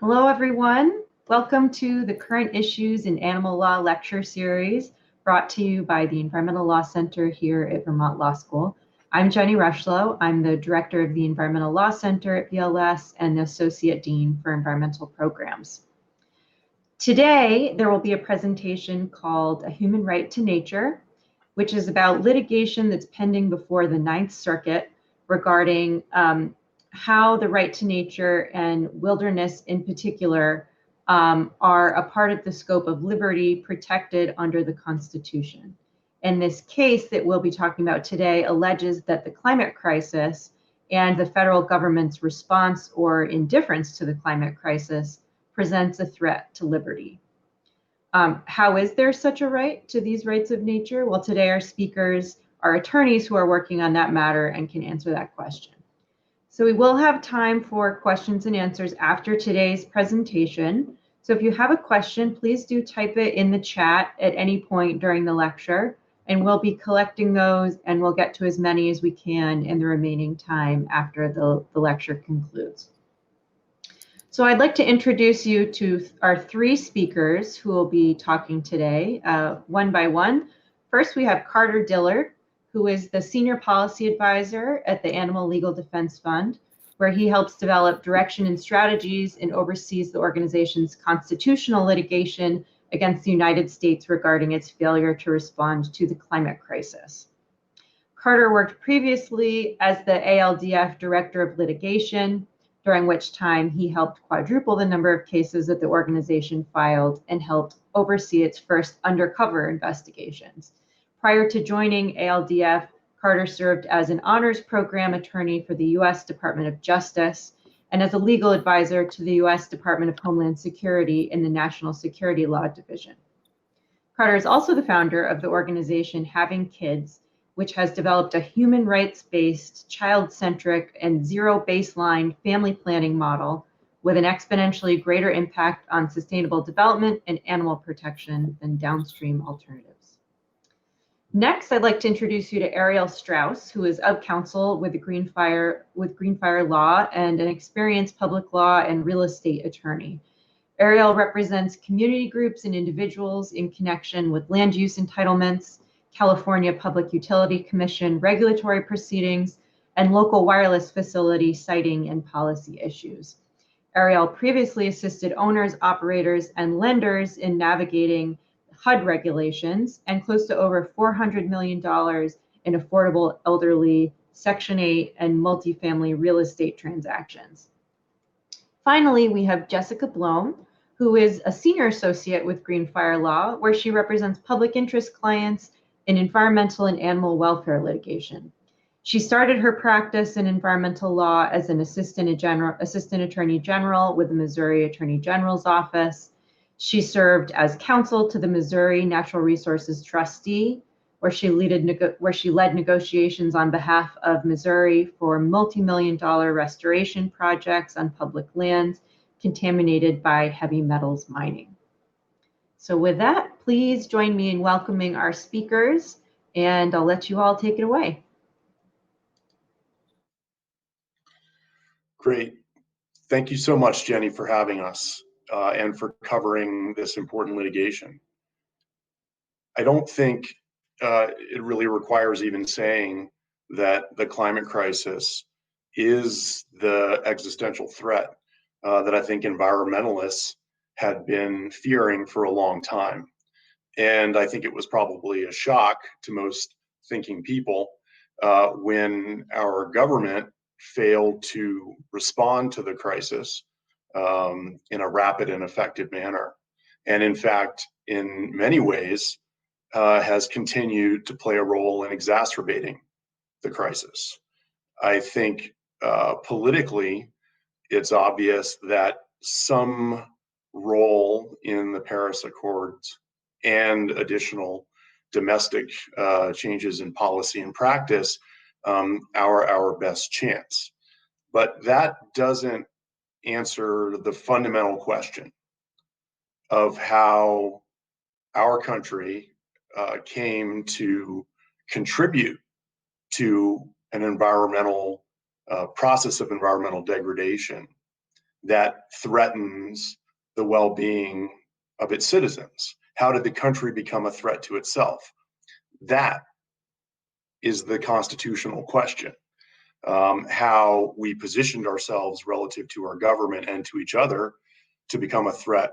Hello, everyone. Welcome to the Current Issues in Animal Law lecture series brought to you by the Environmental Law Center here at Vermont Law School. I'm Jenny Rushlow. I'm the director of the Environmental Law Center at VLS and the Associate Dean for Environmental Programs. Today, there will be a presentation called A Human Right to Nature, which is about litigation that's pending before the Ninth Circuit regarding how the right to nature and wilderness in particular are a part of the scope of liberty protected under the Constitution. And this case that we'll be talking about today alleges that the climate crisis and the federal government's response or indifference to the climate crisis presents a threat to liberty. How is there such a right to these rights of nature? Well, today our speakers are attorneys who are working on that matter and can answer that question. So we will have time for questions and answers after today's presentation. So if you have a question, please do type it in the chat at any point during the lecture, and we'll be collecting those and we'll get to as many as we can in the remaining time after the lecture concludes. So I'd like to introduce you to our three speakers who will be talking today, one by one. First, we have Carter Dillard, who is the Senior Policy Advisor at the Animal Legal Defense Fund, where he helps develop direction and strategies and oversees the organization's constitutional litigation against the United States regarding its failure to respond to the climate crisis. Carter worked previously as the ALDF Director of Litigation, during which time he helped quadruple the number of cases that the organization filed and helped oversee its first undercover investigations. Prior to joining ALDF, Carter served as an honors program attorney for the U.S. Department of Justice and as a legal advisor to the U.S. Department of Homeland Security in the National Security Law Division. Carter is also the founder of the organization Having Kids, which has developed a human rights-based, child-centric, and zero-baseline family planning model with an exponentially greater impact on sustainable development and animal protection than downstream alternatives. Next, I'd like to introduce you to Ariel Strauss, who is Of-Counsel with Greenfire Law and an experienced public law and real estate attorney. Ariel represents community groups and individuals in connection with land use entitlements, California Public Utility Commission regulatory proceedings, and local wireless facility siting and policy issues. Ariel previously assisted owners, operators, and lenders in navigating HUD regulations and close to over $400 million in affordable elderly Section 8 and multifamily real estate transactions. Finally, we have Jessica Blome, who is a senior associate with Greenfire Law, where she represents public interest clients in environmental and animal welfare litigation. She started her practice in environmental law as an assistant attorney general with the Missouri Attorney General's office. She served as counsel to the Missouri Natural Resources Trustee, where she led negotiations on behalf of Missouri for multi-million-dollar restoration projects on public lands contaminated by heavy metals mining. So with that, please join me in welcoming our speakers, and I'll let you all take it away. Great. Thank you so much, Jenny, for having us and for covering this important litigation. I don't think it really requires even saying that the climate crisis is the existential threat that I think environmentalists had been fearing for a long time. And I think it was probably a shock to most thinking people when our government failed to respond to the crisis in a rapid and effective manner. And in fact, in many ways, has continued to play a role in exacerbating the crisis. I think politically, it's obvious that some role in the Paris Accords and additional domestic changes in policy and practice are our best chance. But that doesn't answer the fundamental question of how our country came to contribute to an environmental process of environmental degradation that threatens the well-being of its citizens? How did the country become a threat to itself? That is the constitutional question. How we positioned ourselves relative to our government and to each other to become a threat.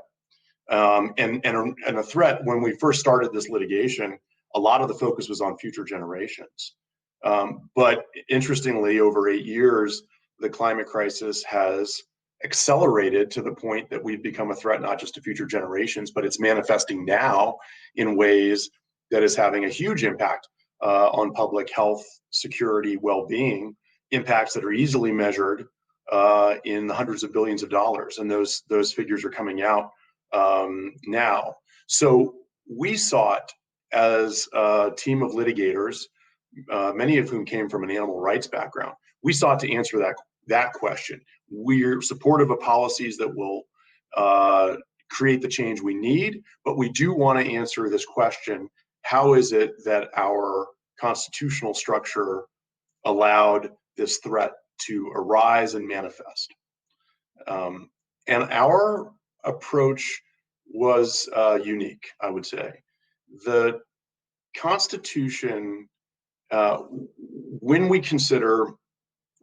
And a threat, when we first started this litigation, a lot of the focus was on future generations. But interestingly, over 8 years, the climate crisis has accelerated to the point that we've become a threat not just to future generations, but it's manifesting now in ways that is having a huge impact on public health, security, well-being, impacts that are easily measured in the hundreds of billions of dollars. And those figures are coming out now. So we sought, as a team of litigators, many of whom came from an animal rights background, we sought to answer that question. We're supportive of policies that will create the change we need, but we do want to answer this question: how is it that our constitutional structure allowed this threat to arise and manifest? And our approach was unique, I would say. The Constitution, when we consider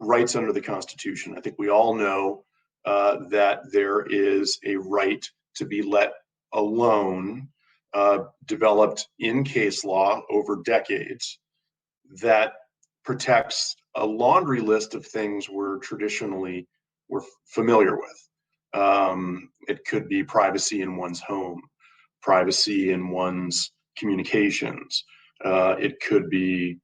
rights under the Constitution, I think we all know that there is a right to be let alone, developed in case law over decades, that protects a laundry list of things we're familiar with. It could be privacy in one's home, privacy in one's communications. It could be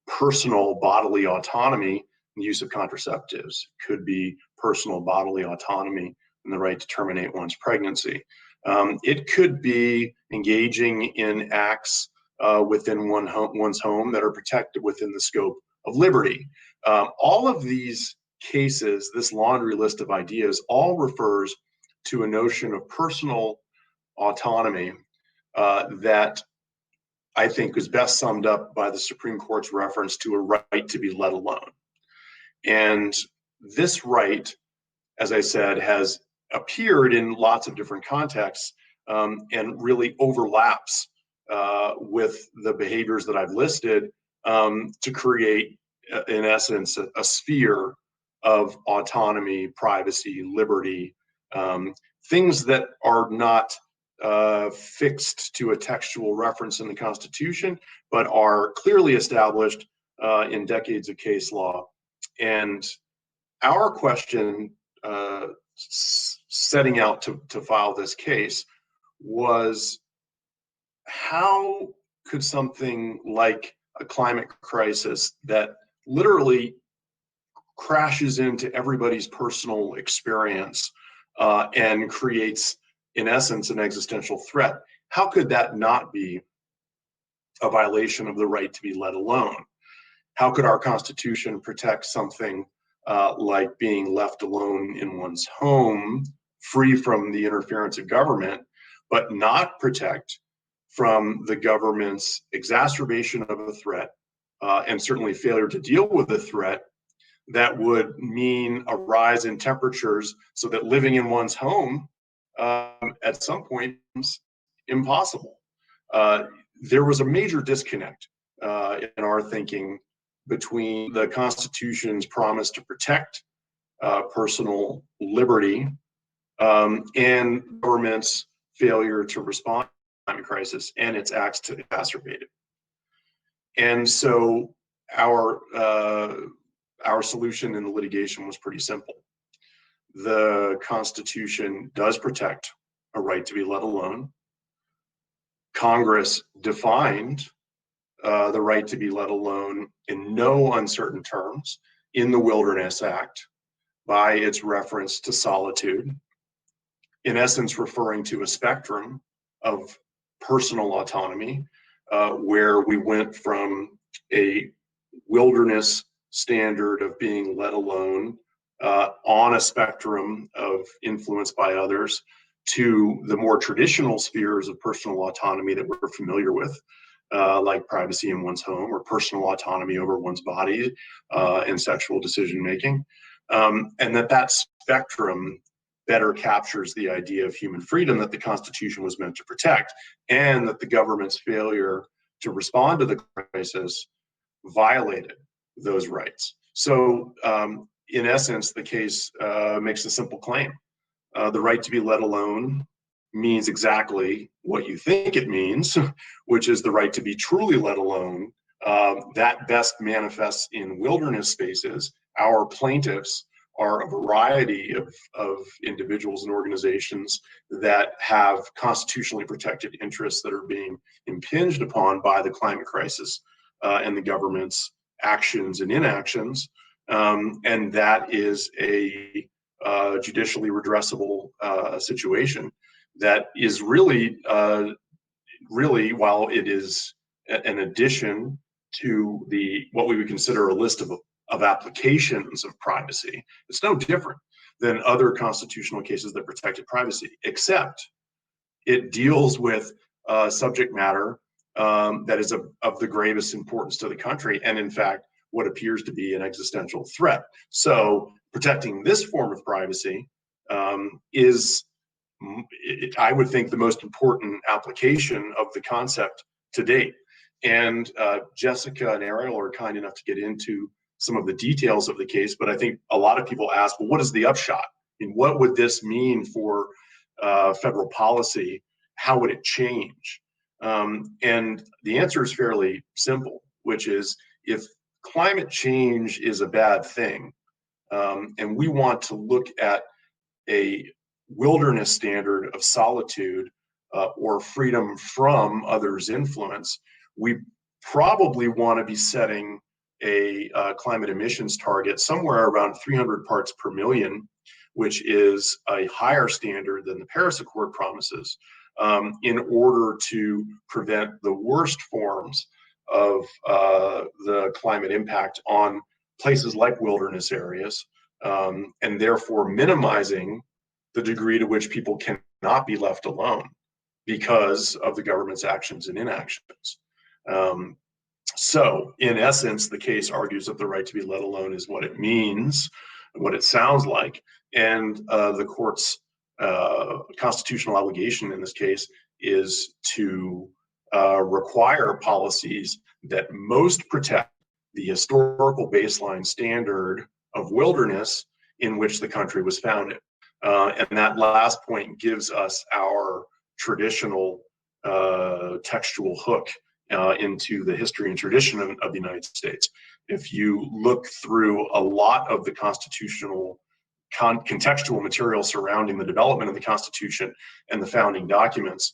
personal bodily autonomy and use of contraceptives. It could be personal bodily autonomy and the right to terminate one's pregnancy. It could be engaging in acts within one's home that are protected within the scope of liberty. All of these cases, this laundry list of ideas, all refers to a notion of personal autonomy that I think is best summed up by the Supreme Court's reference to a right to be let alone. And this right, as I said, has appeared in lots of different contexts and really overlaps with the behaviors that I've listed to create, in essence, a sphere of autonomy, privacy, liberty, things that are not fixed to a textual reference in the Constitution, but are clearly established in decades of case law. And our question, setting out to file this case, was how could something like a climate crisis that literally crashes into everybody's personal experience and creates, in essence, an existential threat, how could that not be a violation of the right to be let alone? How could our Constitution protect something like being left alone in one's home, free from the interference of government, but not protect from the government's exacerbation of a threat and certainly failure to deal with the threat that would mean a rise in temperatures so that living in one's home at some point is impossible? There was a major disconnect in our thinking between the Constitution's promise to protect personal liberty and government's failure to respond to the climate crisis and its acts to exacerbate it. And so our solution in the litigation was pretty simple. The Constitution does protect a right to be let alone. Congress defined the right to be let alone in no uncertain terms in the Wilderness Act by its reference to solitude, in essence referring to a spectrum of personal autonomy, where we went from a wilderness standard of being let alone on a spectrum of influence by others to the more traditional spheres of personal autonomy that we're familiar with, like privacy in one's home or personal autonomy over one's body and sexual decision making. And that spectrum better captures the idea of human freedom that the Constitution was meant to protect, and that the government's failure to respond to the crisis violated those rights. So in essence, the case makes a simple claim. The right to be let alone means exactly what you think it means, which is the right to be truly let alone. That best manifests in wilderness spaces. Our plaintiffs are a variety of individuals and organizations that have constitutionally protected interests that are being impinged upon by the climate crisis and the government's actions and inactions. And that is a judicially redressable situation that is really, while it is an addition to what we would consider a list of applications of privacy, it's no different than other constitutional cases that protected privacy, except it deals with subject matter that is of the gravest importance to the country, and in fact, what appears to be an existential threat. So protecting this form of privacy is, I would think, the most important application of the concept to date. And Jessica and Ariel are kind enough to get into some of the details of the case, but I think a lot of people ask, well, what is the upshot? I mean, what would this mean for federal policy? How would it change? And the answer is fairly simple, which is, if climate change is a bad thing, and we want to look at a wilderness standard of solitude or freedom from others' influence, we probably want to be setting a climate emissions target somewhere around 300 parts per million, which is a higher standard than the Paris Accord promises, in order to prevent the worst forms of the climate impact on places like wilderness areas, and therefore minimizing the degree to which people cannot be left alone because of the government's actions and inactions. So in essence, the case argues that the right to be let alone is what it means, what it sounds like, and the court's constitutional obligation in this case is to require policies that most protect the historical baseline standard of wilderness in which the country was founded. And that last point gives us our traditional textual hook into the history and tradition of the United States. If you look through a lot of the constitutional contextual material surrounding the development of the Constitution and the founding documents,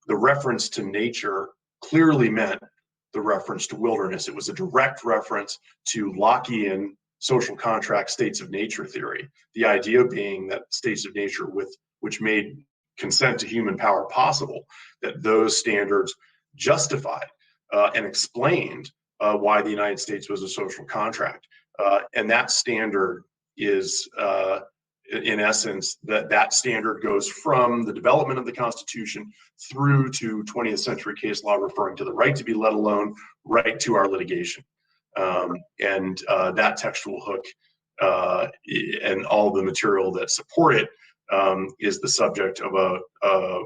the reference to nature clearly meant the reference to wilderness. It was a direct reference to Lockean social contract states of nature theory, the idea being that states of nature which made consent to human power possible, that those standards justified and explained why the United States was a social contract. And that standard is, in essence, that standard goes from the development of the Constitution through to 20th century case law referring to the right to be let alone, right to our litigation. And that textual hook and all the material that support it is the subject of a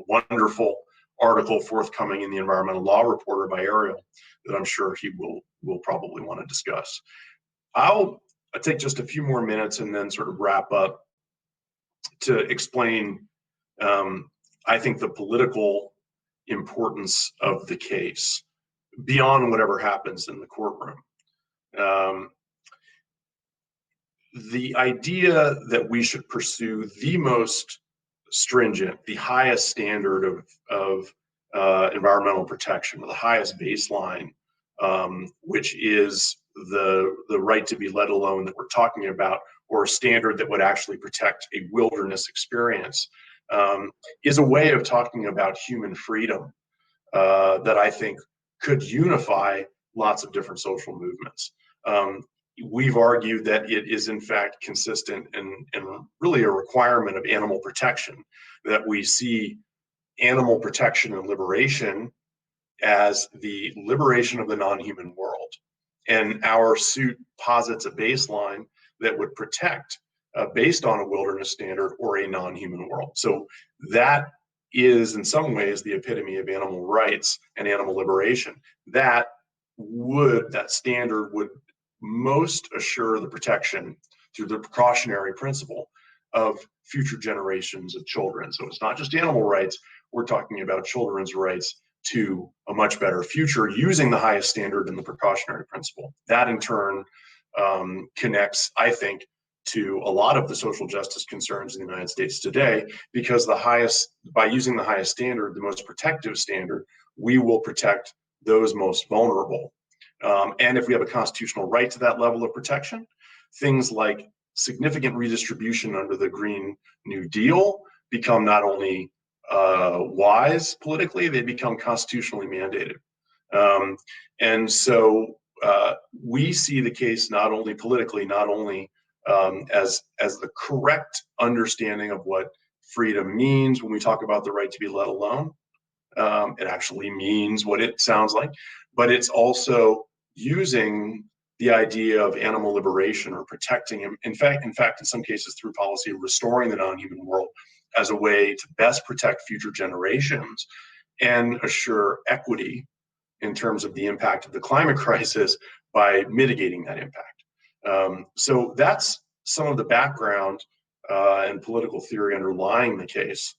wonderful article forthcoming in the Environmental Law Reporter by Ariel that I'm sure he will probably want to discuss. I'll take just a few more minutes and then sort of wrap up to explain, I think, the political importance of the case beyond whatever happens in the courtroom. The idea that we should pursue the most stringent, the highest standard of environmental protection, or the highest baseline, which is the right to be let alone that we're talking about, or a standard that would actually protect a wilderness experience, is a way of talking about human freedom that I think could unify lots of different social movements. We've argued that it is in fact consistent and really a requirement of animal protection, that we see animal protection and liberation as the liberation of the non-human world. And our suit posits a baseline that would protect based on a wilderness standard or a non-human world. So that is in some ways the epitome of animal rights and animal liberation. That standard would most assure the protection through the precautionary principle of future generations of children. So it's not just animal rights, we're talking about children's rights to a much better future using the highest standard and the precautionary principle. That in turn connects, I think, to a lot of the social justice concerns in the United States today, because by using the highest standard, the most protective standard, we will protect those most vulnerable. And if we have a constitutional right to that level of protection, things like significant redistribution under the Green New Deal become not only wise politically, they become constitutionally mandated. And so we see the case not only politically, not only as the correct understanding of what freedom means when we talk about the right to be let alone. It actually means what it sounds like, but it's also using the idea of animal liberation or protecting him. In fact, in some cases through policy, restoring the non-human world as a way to best protect future generations and assure equity in terms of the impact of the climate crisis by mitigating that impact. So that's some of the background and political theory underlying the case.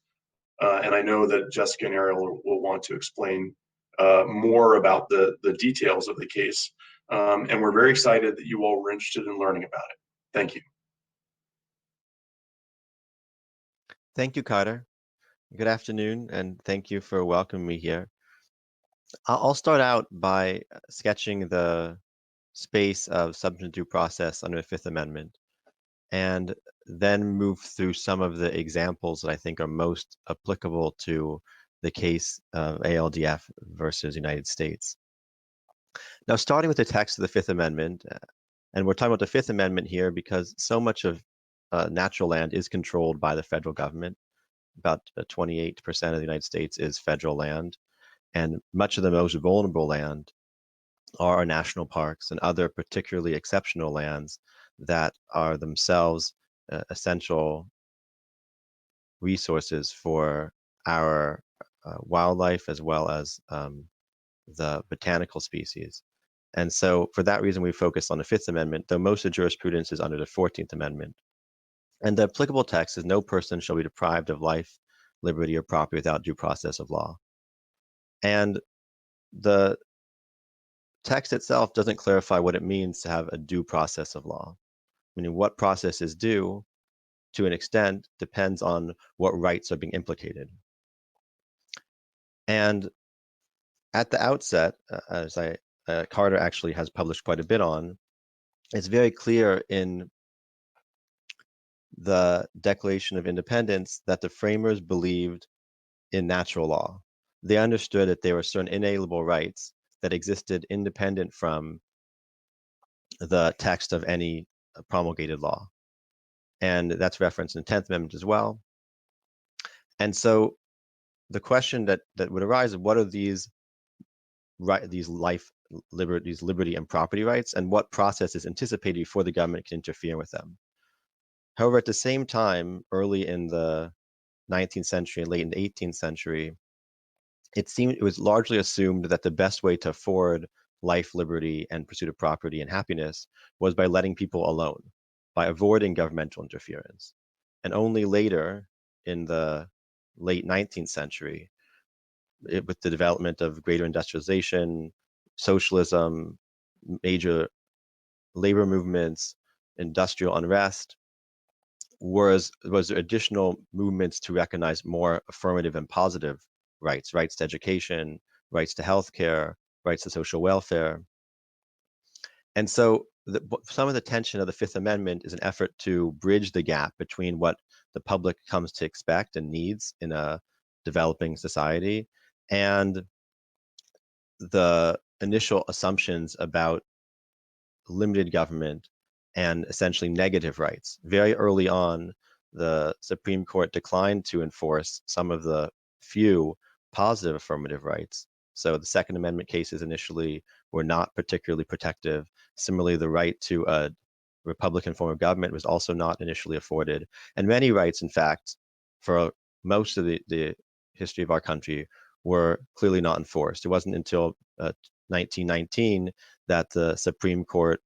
And I know that Jessica and Ariel will want to explain more about the details of the case. And we're very excited that you all were interested in learning about it. Thank you. Thank you, Carter. Good afternoon, and thank you for welcoming me here. I'll start out by sketching the space of substantive due process under the Fifth Amendment, and then move through some of the examples that I think are most applicable to the case of ALDF versus United States. Now, starting with the text of the Fifth Amendment, and we're talking about the Fifth Amendment here because so much of natural land is controlled by the federal government. About 28% of the United States is federal land, and much of the most vulnerable land are our national parks and other particularly exceptional lands that are themselves essential resources for our wildlife as well as the botanical species. And so for that reason, we focus on the Fifth Amendment, though most of the jurisprudence is under the 14th Amendment. And the applicable text is no person shall be deprived of life, liberty, or property without due process of law. And the text itself doesn't clarify what it means to have a due process of law. Meaning what process is due, to an extent, depends on what rights are being implicated. And at the outset, as Carter actually has published quite a bit on, it's very clear in the Declaration of Independence that the framers believed in natural law. They understood that there were certain inalienable rights that existed independent from the text of any promulgated law. And that's referenced in the 10th Amendment as well. And so the question that would arise is, what are these liberty and property rights, and what process is anticipated before the government can interfere with them? However, at the same time, early in the 19th century and late in the 18th century, it was largely assumed that the best way to afford life, liberty, and pursuit of property and happiness was by letting people alone, by avoiding governmental interference. And only later, in the late 19th century, with the development of greater industrialization, socialism, major labor movements, industrial unrest, was there additional movements to recognize more affirmative and positive rights to education, rights to healthcare, rights to social welfare. And so some of the tension of the Fifth Amendment is an effort to bridge the gap between what the public comes to expect and needs in a developing society and the initial assumptions about limited government and essentially negative rights. Very early on, the Supreme Court declined to enforce some of the few positive affirmative rights. So the Second Amendment cases initially were not particularly protective. Similarly, the right to a Republican form of government was also not initially afforded. And many rights, in fact, for most of the history of our country were clearly not enforced. It wasn't until 1919 that the Supreme Court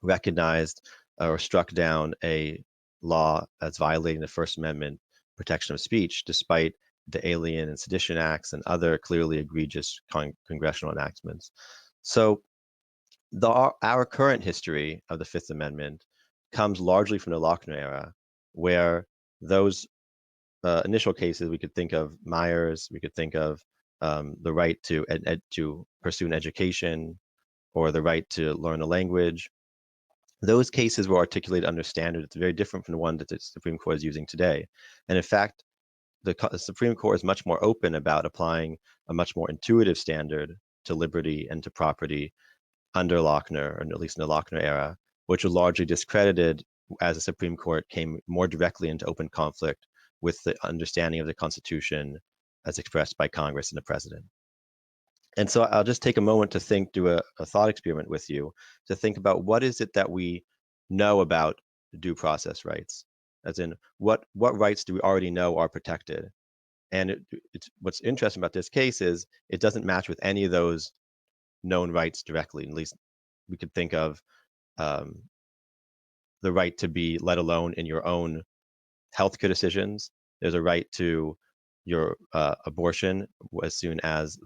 recognized or struck down a law as violating the First Amendment protection of speech, despite the Alien and Sedition Acts and other clearly egregious congressional enactments. So our current history of the Fifth Amendment comes largely from the Lochner era, where those initial cases, we could think of Myers, we could think of the right to pursue an education or the right to learn a language. Those cases were articulated under standard that's very different from the one that the Supreme Court is using today. And in fact, the Supreme Court is much more open about applying a much more intuitive standard to liberty and to property under Lochner, or at least in the Lochner era, which was largely discredited as the Supreme Court came more directly into open conflict with the understanding of the Constitution as expressed by Congress and the President. And so I'll just take a moment to do a thought experiment with you, to think about what is it that we know about due process rights, as in what rights do we already know are protected? And what's interesting about this case is it doesn't match with any of those known rights directly. At least we could think of the right to be let alone in your own healthcare decisions. There's a right to your abortion as soon as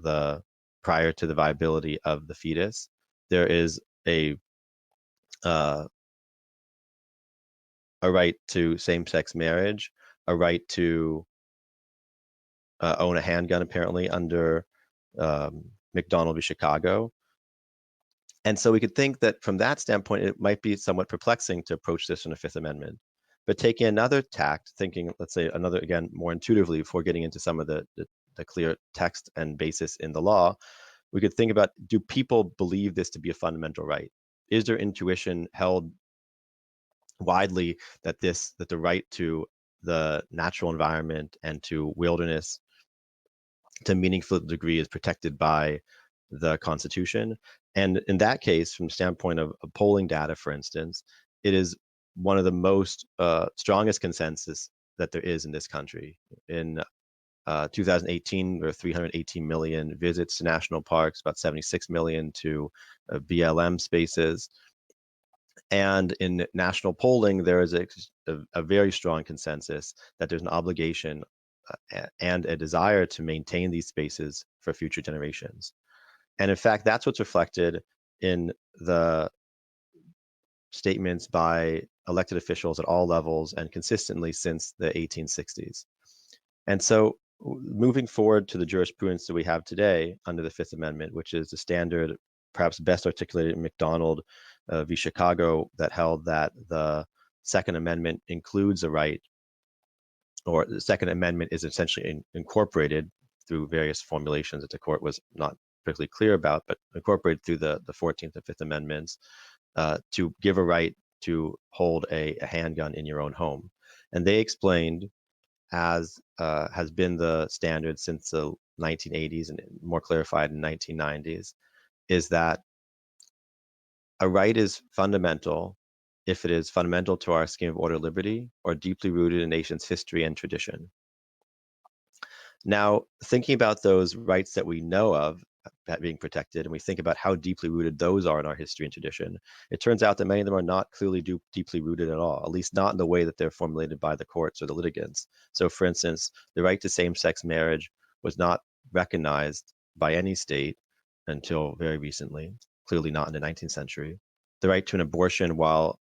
prior to the viability of the fetus. There is a right to same-sex marriage, a right to own a handgun, apparently, under McDonald v. Chicago. And so we could think that from that standpoint, it might be somewhat perplexing to approach this in the Fifth Amendment. But taking another tact, thinking, let's say, another, again, more intuitively before getting into some of the clear text and basis in the law, we could think about, do people believe this to be a fundamental right? Is their intuition held widely that the right to the natural environment and to wilderness to a meaningful degree is protected by the Constitution? And in that case, from the standpoint of polling data, for instance, it is one of the most strongest consensus that there is in this country. In 2018, there were 318 million visits to national parks, about 76 million to BLM spaces. And in national polling, there is a very strong consensus that there's an obligation and a desire to maintain these spaces for future generations. And in fact, that's what's reflected in the statements by elected officials at all levels and consistently since the 1860s. And so moving forward to the jurisprudence that we have today under the Fifth Amendment, which is the standard perhaps best articulated in McDonald v. Chicago, that held that the Second Amendment includes a right, or the Second Amendment is essentially incorporated through various formulations that the court was not particularly clear about, but incorporated through the 14th and Fifth Amendments to give a right to hold a handgun in your own home. And they explained, as has been the standard since the 1980s and more clarified in the 1990s, is that a right is fundamental if it is fundamental to our scheme of order liberty or deeply rooted in a nation's history and tradition. Now, thinking about those rights that we know of being protected, and we think about how deeply rooted those are in our history and tradition, it turns out that many of them are not clearly deeply rooted at all, at least not in the way that they're formulated by the courts or the litigants. So for instance, the right to same-sex marriage was not recognized by any state until very recently, clearly not in the 19th century. The right to an abortion, while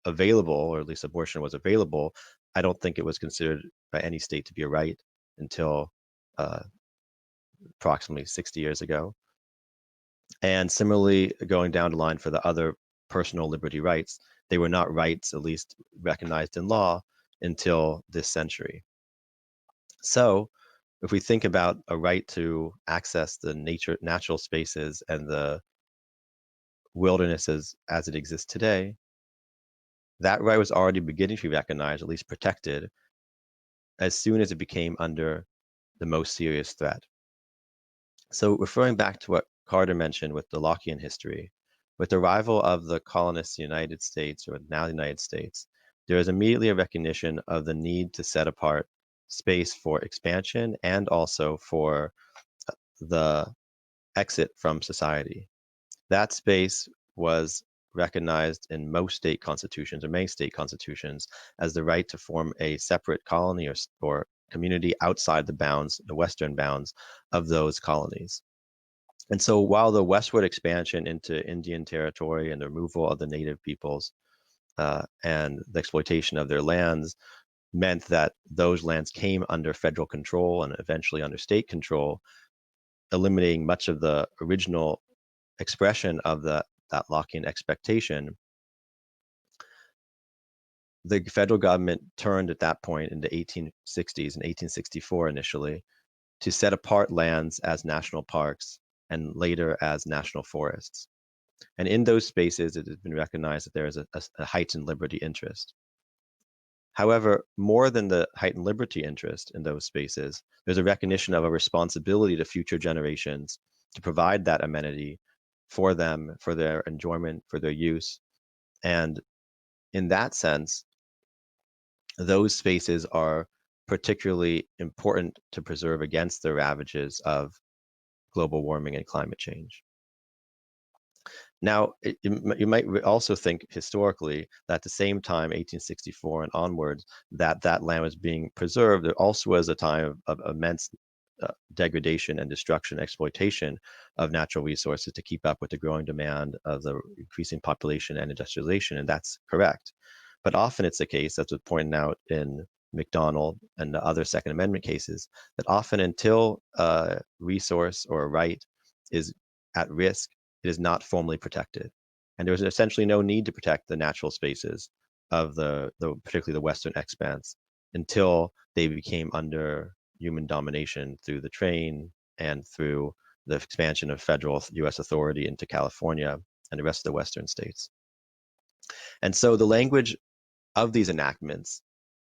available, or at least abortion was available, I don't think it was considered by any state to be a right until approximately 60 years ago. And similarly, going down the line for the other personal liberty rights, they were not rights, at least recognized in law, until this century. So if we think about a right to access the natural spaces and the wildernesses as it exists today, that right was already beginning to be recognized, at least protected, as soon as it became under the most serious threat. So referring back to what Carter mentioned with the Lockean history, With the arrival of the colonists in the United States, or now the United States, there is immediately a recognition of the need to set apart space for expansion and also for the exit from society. That space was recognized in most state constitutions, or many state constitutions, as the right to form a separate colony or community outside the bounds, the western bounds of those colonies. And so while the westward expansion into Indian territory and the removal of the native peoples and the exploitation of their lands meant that those lands came under federal control and eventually under state control, eliminating much of the original expression of that Lockean expectation, the federal government turned at that point in the 1860s and 1864 initially to set apart lands as national parks and later as national forests. And in those spaces, it has been recognized that there is a heightened liberty interest. However, more than the heightened liberty interest in those spaces, there's a recognition of a responsibility to future generations to provide that amenity for them, for their enjoyment, for their use. And in that sense, those spaces are particularly important to preserve against the ravages of global warming and climate change. Now, you might also think historically that at the same time, 1864 and onwards, that land was being preserved. There also was a time of immense degradation and destruction, exploitation of natural resources to keep up with the growing demand of the increasing population and industrialization, and that's correct. But often it's the case, as was pointed out in McDonald and the other Second Amendment cases, that often until a resource or a right is at risk, it is not formally protected. And there was essentially no need to protect the natural spaces of particularly the Western expanse until they became under human domination through the train and through the expansion of federal US authority into California and the rest of the Western states. And so the language of these enactments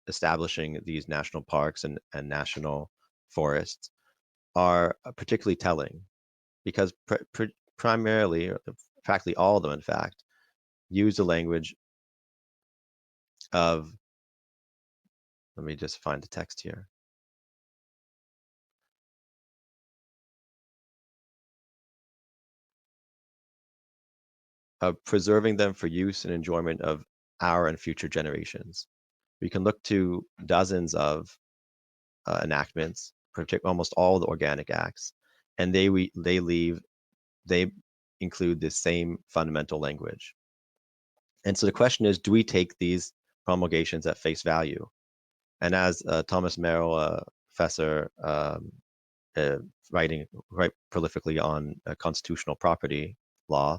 establishing these national parks and national forests are particularly telling because primarily, or practically all of them, in fact, use the language of, let me just find the text here. Of preserving them for use and enjoyment of our and future generations. We can look to dozens of enactments, almost all the organic acts, and they include this same fundamental language. And so the question is, do we take these promulgations at face value? And as Thomas Merrill, a professor writing prolifically on constitutional property law,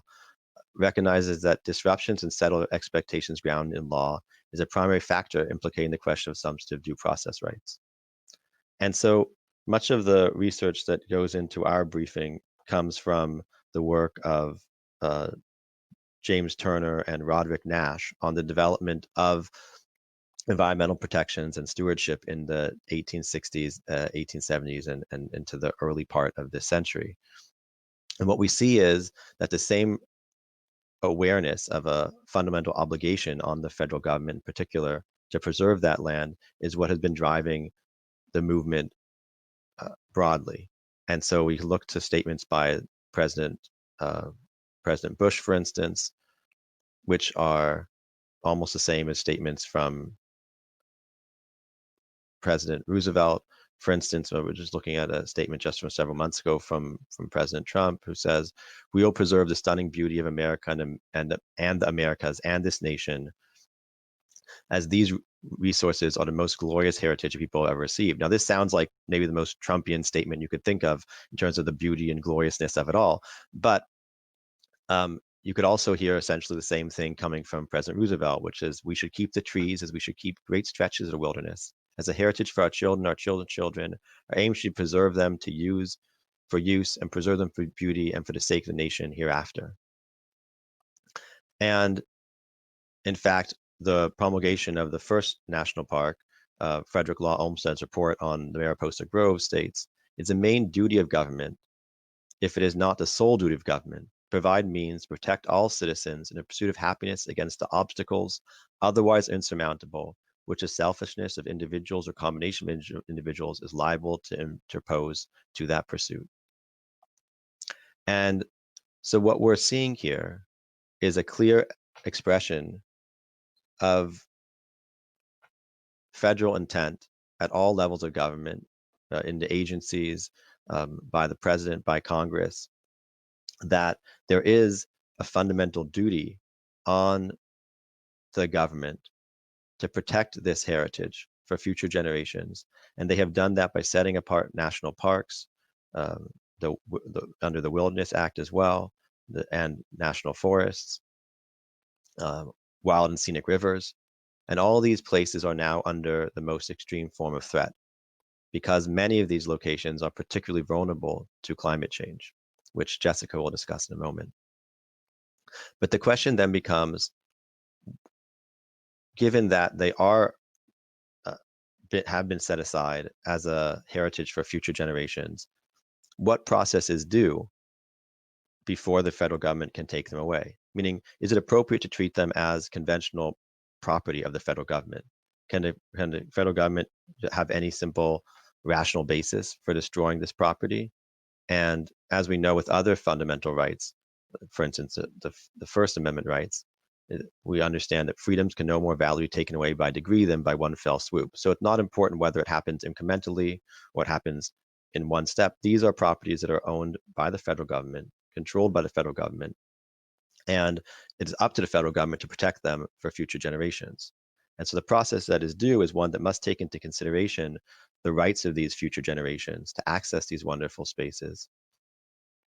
recognizes that disruptions in settled expectations grounded in law is a primary factor implicating the question of substantive due process rights. And so much of the research that goes into our briefing comes from the work of James Turner and Roderick Nash on the development of environmental protections and stewardship in the 1860s, 1870s, and into the early part of this century. And what we see is that the same awareness of a fundamental obligation on the federal government in particular to preserve that land is what has been driving the movement broadly. And so we look to statements by President Bush, for instance, which are almost the same as statements from President Roosevelt. For instance, we're just looking at a statement just from several months ago from President Trump, who says, "We will preserve the stunning beauty of America and the Americas and this nation, as these resources are the most glorious heritage people ever received." Now, this sounds like maybe the most Trumpian statement you could think of in terms of the beauty and gloriousness of it all. But you could also hear essentially the same thing coming from President Roosevelt, which is we should keep the trees as we should keep great stretches of the wilderness as a heritage for our children's children. Our aim should preserve them for use and preserve them for beauty and for the sake of the nation hereafter. And in fact, the promulgation of the first national park, Frederick Law Olmsted's report on the Mariposa Grove states, it's a main duty of government, if it is not the sole duty of government, provide means to protect all citizens in the pursuit of happiness against the obstacles otherwise insurmountable, which the selfishness of individuals or combination of individuals is liable to interpose to that pursuit. And so what we're seeing here is a clear expression of federal intent at all levels of government, in the agencies, by the president, by Congress, that there is a fundamental duty on the government to protect this heritage for future generations. And they have done that by setting apart national parks, under the Wilderness Act as well, and national forests, wild and scenic rivers. And all these places are now under the most extreme form of threat, because many of these locations are particularly vulnerable to climate change, which Jessica will discuss in a moment. But the question then becomes, given that they are have been set aside as a heritage for future generations, what process is due before the federal government can take them away? Meaning, is it appropriate to treat them as conventional property of the federal government? Can the federal government have any simple rational basis for destroying this property? And as we know with other fundamental rights, for instance, the First Amendment rights, we understand that freedoms can no more value taken away by degree than by one fell swoop. So it's not important whether it happens incrementally or it happens in one step. These are properties that are owned by the federal government, controlled by the federal government, and it is up to the federal government to protect them for future generations. And so the process that is due is one that must take into consideration the rights of these future generations to access these wonderful spaces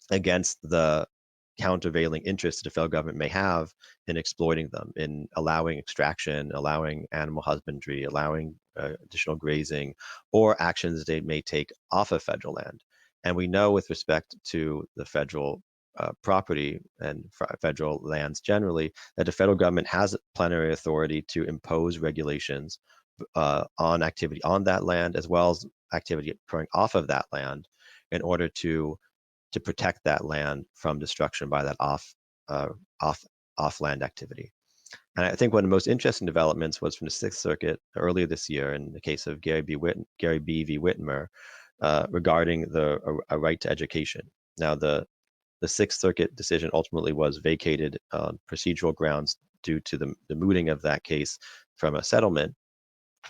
against the countervailing interests that the federal government may have in exploiting them, in allowing extraction, allowing animal husbandry, allowing additional grazing, or actions they may take off of federal land. And we know with respect to the federal property and federal lands generally, that the federal government has plenary authority to impose regulations on activity on that land, as well as activity occurring off of that land, in order to protect that land from destruction by that off-land activity. And I think one of the most interesting developments was from the Sixth Circuit earlier this year in the case of Gary B. v. Whitmer, regarding a right to education. Now, the Sixth Circuit decision ultimately was vacated on procedural grounds due to the mooting of that case from a settlement,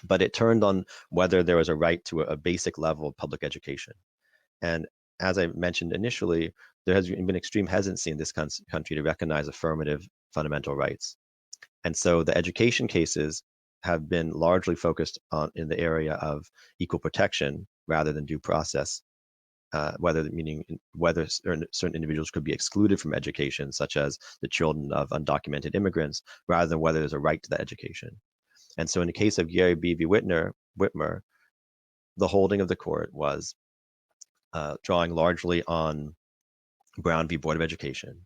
but it turned on whether there was a right to a basic level of public education. And as I mentioned initially, there has been extreme hesitancy in this country to recognize affirmative fundamental rights. And so the education cases have been largely focused on in the area of equal protection rather than due process, meaning whether certain individuals could be excluded from education, such as the children of undocumented immigrants, rather than whether there's a right to that education. And so in the case of Gary B. v. Whitmer, the holding of the court was drawing largely on Brown v. Board of Education,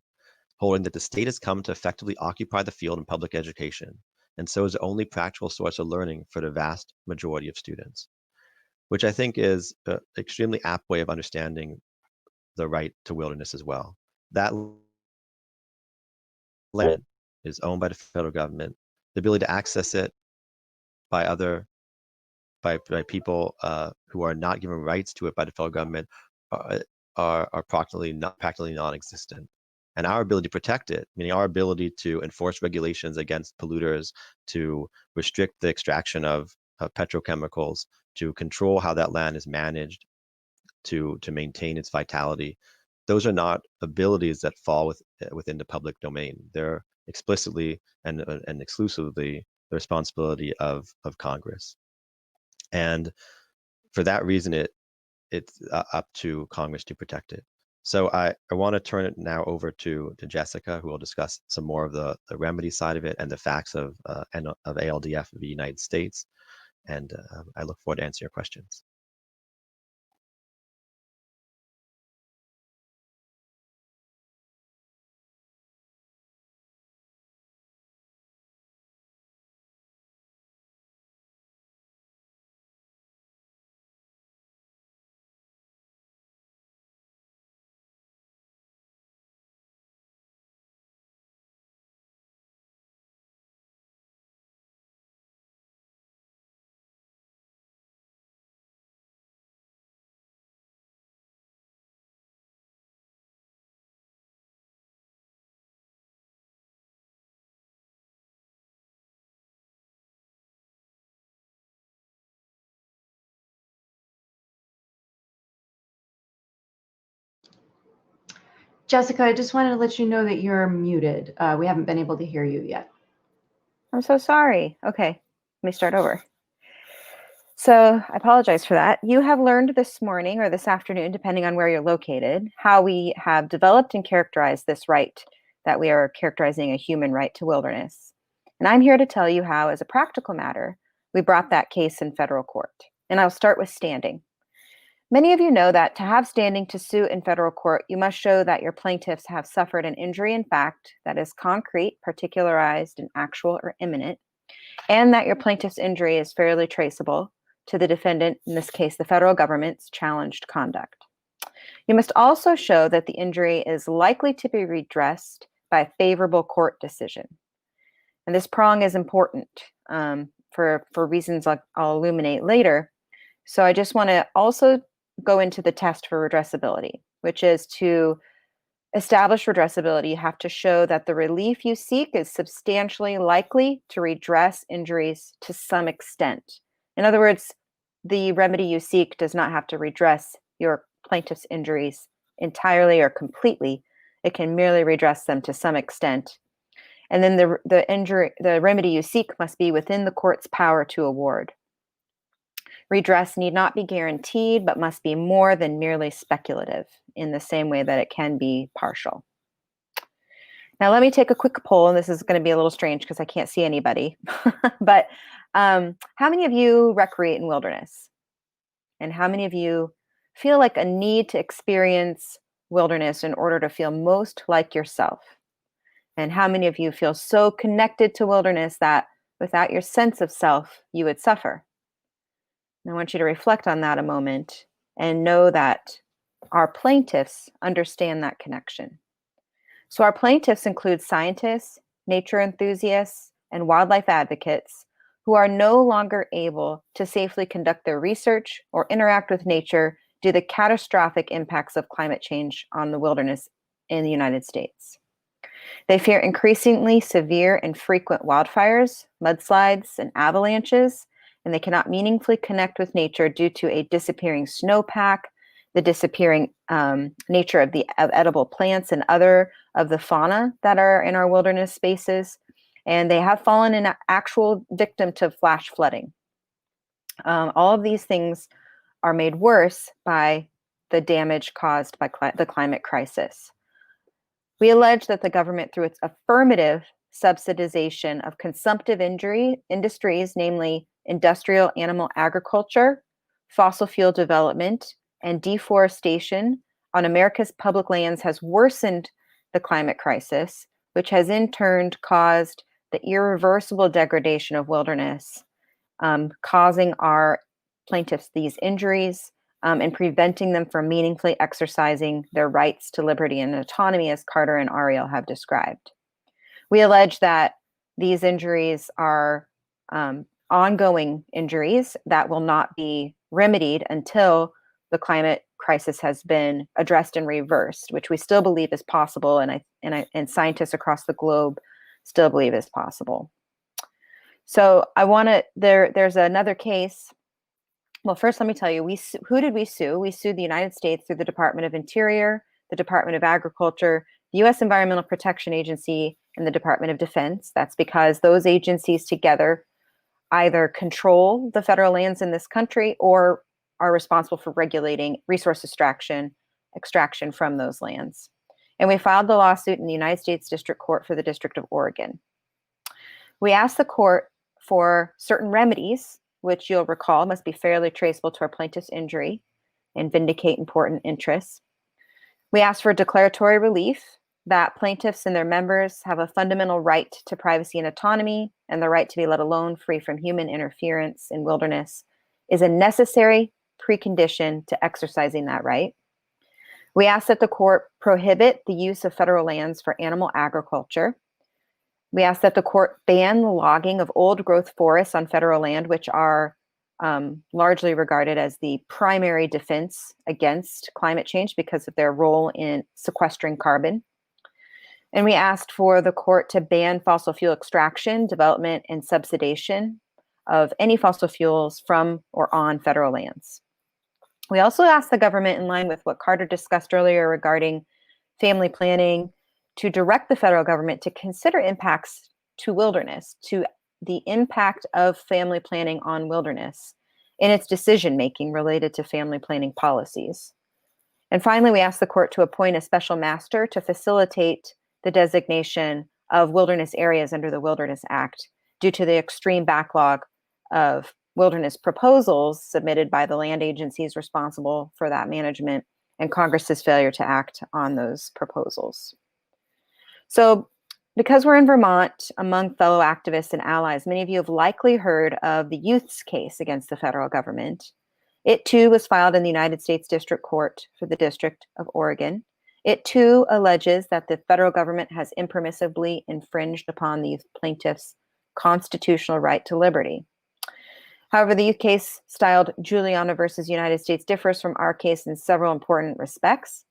holding that the state has come to effectively occupy the field in public education, and so is the only practical source of learning for the vast majority of students, which I think is an extremely apt way of understanding the right to wilderness as well. That land is owned by the federal government. The ability to access it by people who are not given rights to it by the federal government are practically non-existent. And our ability to protect it, meaning our ability to enforce regulations against polluters, to restrict the extraction of petrochemicals, to control how that land is managed, to maintain its vitality, those are not abilities that fall within the public domain. They're explicitly and exclusively the responsibility of Congress. And for that reason, it's up to Congress to protect it. So I want to turn it now over to Jessica, who will discuss some more of the remedy side of it and the facts of ALDF of the United States. And I look forward to answering your questions. Jessica, I just wanted to let you know that you're muted. We haven't been able to hear you yet. I'm so sorry. Okay, let me start over. So I apologize for that. You have learned this morning or this afternoon, depending on where you're located, how we have developed and characterized this right that we are characterizing a human right to wilderness. And I'm here to tell you how, as a practical matter, we brought that case in federal court. And I'll start with standing. Many of you know that to have standing to sue in federal court, you must show that your plaintiffs have suffered an injury in fact that is concrete, particularized, and actual or imminent, and that your plaintiff's injury is fairly traceable to the defendant, in this case, the federal government's challenged conduct. You must also show that the injury is likely to be redressed by a favorable court decision. And this prong is important for reasons I'll illuminate later. So I just want to also go into the test for redressability, which is to establish redressability, you have to show that the relief you seek is substantially likely to redress injuries to some extent. In other words, the remedy you seek does not have to redress your plaintiff's injuries entirely or completely. It can merely redress them to some extent. And then the remedy you seek must be within the court's power to award. Redress need not be guaranteed, but must be more than merely speculative, in the same way that it can be partial. Now, let me take a quick poll, and this is going to be a little strange because I can't see anybody. But how many of you recreate in wilderness? And how many of you feel like a need to experience wilderness in order to feel most like yourself? And how many of you feel so connected to wilderness that without your sense of self, you would suffer? And I want you to reflect on that a moment and know that our plaintiffs understand that connection. So our plaintiffs include scientists, nature enthusiasts, and wildlife advocates who are no longer able to safely conduct their research or interact with nature due to the catastrophic impacts of climate change on the wilderness in the United States. They fear increasingly severe and frequent wildfires, mudslides, and avalanches, and they cannot meaningfully connect with nature due to a disappearing snowpack, the disappearing nature of edible plants and other of the fauna that are in our wilderness spaces. And they have fallen an actual victim to flash flooding. All of these things are made worse by the damage caused by the climate crisis. We allege that the government, through its affirmative subsidization of consumptive industries, namely industrial animal agriculture, fossil fuel development, and deforestation on America's public lands, has worsened the climate crisis, which has in turn caused the irreversible degradation of wilderness, causing our plaintiffs these injuries and preventing them from meaningfully exercising their rights to liberty and autonomy, as Carter and Ariel have described. We allege that these injuries are ongoing injuries that will not be remedied until the climate crisis has been addressed and reversed, which we still believe is possible, and scientists across the globe still believe is possible. So there's another case. Well, first, let me tell you, who did we sue? We sued the United States through the Department of Interior, the Department of Agriculture, the U.S. Environmental Protection Agency, and the Department of Defense. That's because those agencies together either control the federal lands in this country or are responsible for regulating resource extraction from those lands. And we filed the lawsuit in the United States District Court for the District of Oregon. We asked the court for certain remedies, which you'll recall must be fairly traceable to our plaintiff's injury and vindicate important interests. We asked for declaratory relief that plaintiffs and their members have a fundamental right to privacy and autonomy, and the right to be let alone, free from human interference in wilderness is a necessary precondition to exercising that right. We asked that the court prohibit the use of federal lands for animal agriculture. We asked that the court ban the logging of old growth forests on federal land, which are largely regarded as the primary defense against climate change because of their role in sequestering carbon. And we asked for the court to ban fossil fuel extraction, development, and subsidization of any fossil fuels from or on federal lands. We also asked the government, in line with what Carter discussed earlier regarding family planning to direct the federal government to consider impacts to wilderness, to the impact of family planning on wilderness in its decision-making related to family planning policies. And finally, we ask the court to appoint a special master to facilitate the designation of wilderness areas under the Wilderness Act due to the extreme backlog of wilderness proposals submitted by the land agencies responsible for that management and Congress's failure to act on those proposals. So because we're in Vermont, among fellow activists and allies, many of you have likely heard of the youth's case against the federal government. It too was filed in the United States District Court for the District of Oregon. It too alleges that the federal government has impermissibly infringed upon the youth plaintiff's constitutional right to liberty. However, the youth case, styled Juliana versus United States, differs from our case in several important respects.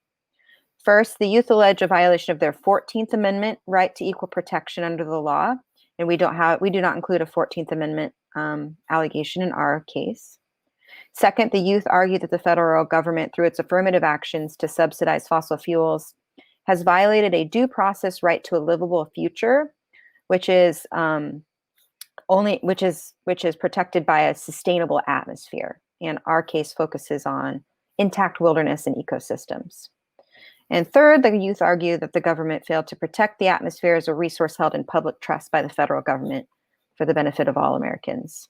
First, the youth allege a violation of their 14th Amendment right to equal protection under the law, and we do not include a 14th Amendment allegation in our case. Second, the youth argue that the federal government, through its affirmative actions to subsidize fossil fuels, has violated a due process right to a livable future, which is protected by a sustainable atmosphere. And our case focuses on intact wilderness and ecosystems. And third, the youth argue that the government failed to protect the atmosphere as a resource held in public trust by the federal government for the benefit of all Americans.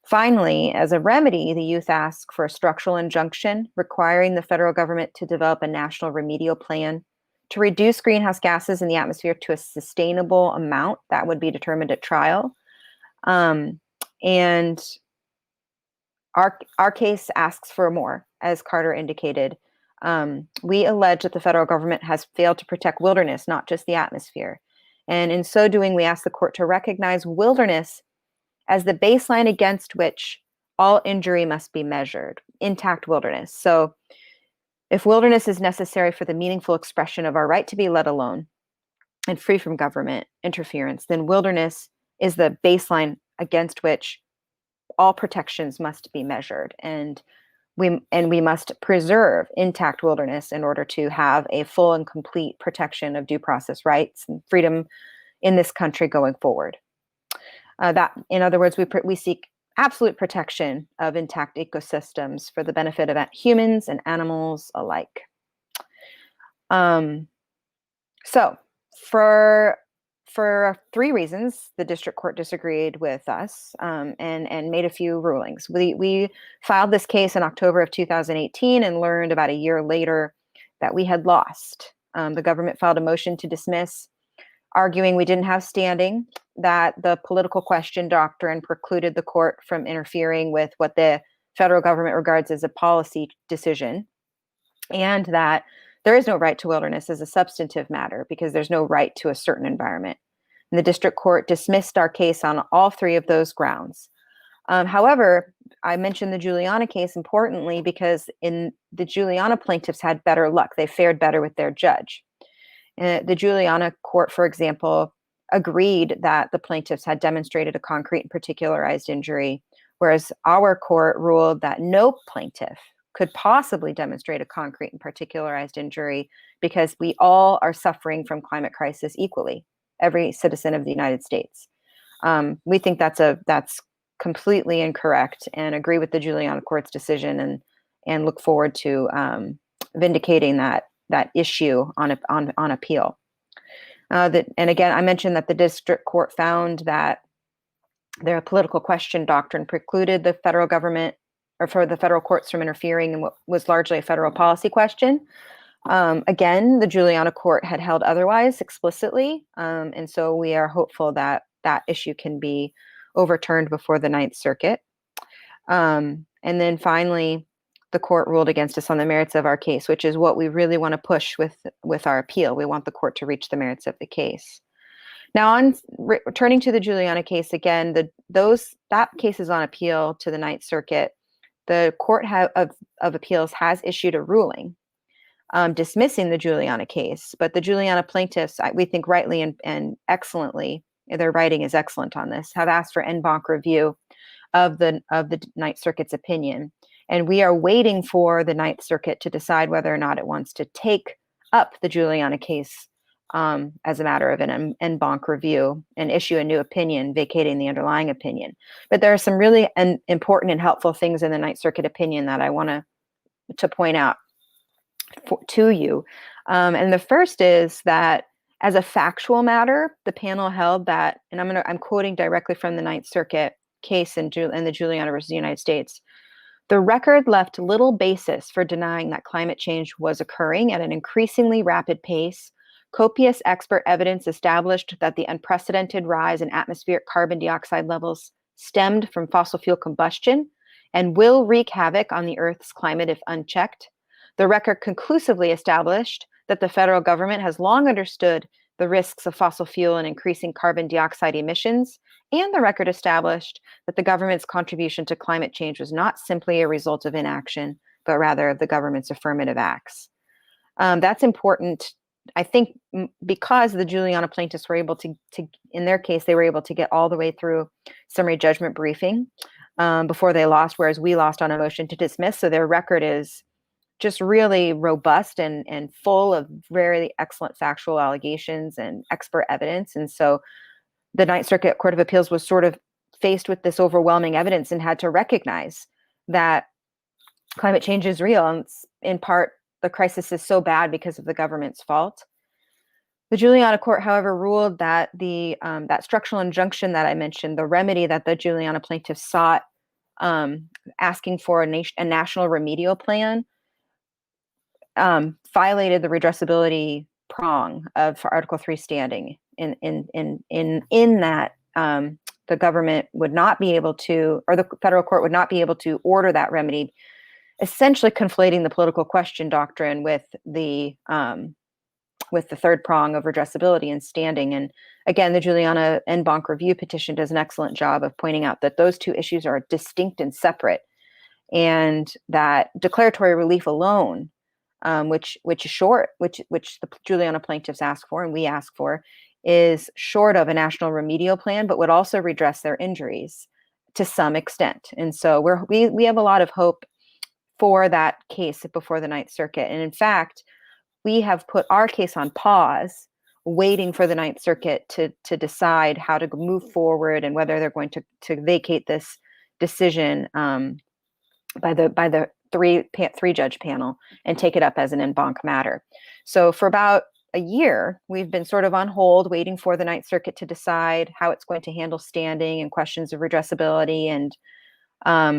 Finally, as a remedy, the youth ask for a structural injunction requiring the federal government to develop a national remedial plan to reduce greenhouse gases in the atmosphere to a sustainable amount that would be determined at trial. And our case asks for more, as Carter indicated. We allege that the federal government has failed to protect wilderness, not just the atmosphere. And in so doing, we ask the court to recognize wilderness as the baseline against which all injury must be measured, intact wilderness. So if wilderness is necessary for the meaningful expression of our right to be let alone and free from government interference, then wilderness is the baseline against which all protections must be measured. And we must preserve intact wilderness in order to have a full and complete protection of due process rights and freedom in this country going forward. That, in other words, we seek absolute protection of intact ecosystems for the benefit of humans and animals alike. So for three reasons, the district court disagreed with us and made a few rulings. We filed this case in October of 2018 and learned about a year later that we had lost. The government filed a motion to dismiss, arguing we didn't have standing, that the political question doctrine precluded the court from interfering with what the federal government regards as a policy decision, and that there is no right to wilderness as a substantive matter because there's no right to a certain environment. And the district court dismissed our case on all three of those grounds. However, I mentioned the Juliana case importantly because in the Juliana plaintiffs had better luck. They fared better with their judge. The Juliana court, for example, agreed that the plaintiffs had demonstrated a concrete and particularized injury, whereas our court ruled that no plaintiff could possibly demonstrate a concrete and particularized injury because we all are suffering from climate crisis equally, every citizen of the United States. We think that's completely incorrect and agree with the Juliana court's decision and look forward to vindicating that issue on appeal. And again, I mentioned that the district court found that their political question doctrine precluded the federal government or for the federal courts from interfering in what was largely a federal policy question. Again, the Juliana court had held otherwise explicitly. And so we are hopeful that that issue can be overturned before the Ninth Circuit. And then finally, the court ruled against us on the merits of our case, which is what we really want to push with our appeal. We want the court to reach the merits of the case. Now, on returning to the Juliana case again, that case is on appeal to the Ninth Circuit. The Court of Appeals has issued a ruling dismissing the Juliana case, but the Juliana plaintiffs, we think rightly and excellently, their writing is excellent on this, have asked for en banc review of the Ninth Circuit's opinion. And we are waiting for the Ninth Circuit to decide whether or not it wants to take up the Juliana case as a matter of an en banc review and issue a new opinion vacating the underlying opinion. But there are some really important and helpful things in the Ninth Circuit opinion that I want to point out to you. And the first is that as a factual matter, the panel held that, and I'm quoting directly from the Ninth Circuit case in the Juliana versus the United States, the record left little basis for denying that climate change was occurring at an increasingly rapid pace. Copious expert evidence established that the unprecedented rise in atmospheric carbon dioxide levels stemmed from fossil fuel combustion and will wreak havoc on the Earth's climate if unchecked. The record conclusively established that the federal government has long understood the risks of fossil fuel and increasing carbon dioxide emissions, and the record established that the government's contribution to climate change was not simply a result of inaction, but rather of the government's affirmative acts. That's important, I think, because the Juliana plaintiffs were able to, in their case, they were able to get all the way through summary judgment briefing before they lost, whereas we lost on a motion to dismiss. So their record is just really robust and full of very excellent factual allegations and expert evidence. And so the Ninth Circuit Court of Appeals was sort of faced with this overwhelming evidence and had to recognize that climate change is real. And in part, the crisis is so bad because of the government's fault. The Juliana court, however, ruled that the that structural injunction that I mentioned, the remedy that the Juliana plaintiffs sought, asking for a national remedial plan, violated the redressability prong of Article 3 standing in that the government would not be able to, or the federal court would not be able to order that remedy, essentially conflating the political question doctrine with the third prong of redressability and standing. And again, the Juliana en banc review petition does an excellent job of pointing out that those two issues are distinct and separate, and that declaratory relief alone, which the Juliana plaintiffs ask for and we ask for, is short of a national remedial plan, but would also redress their injuries to some extent. And so we have a lot of hope for that case before the Ninth Circuit. And in fact, we have put our case on pause, waiting for the Ninth Circuit to decide how to move forward and whether they're going to vacate this decision by the three judge panel and take it up as an en banc matter. So for about a year, we've been sort of on hold, waiting for the Ninth Circuit to decide how it's going to handle standing and questions of redressability and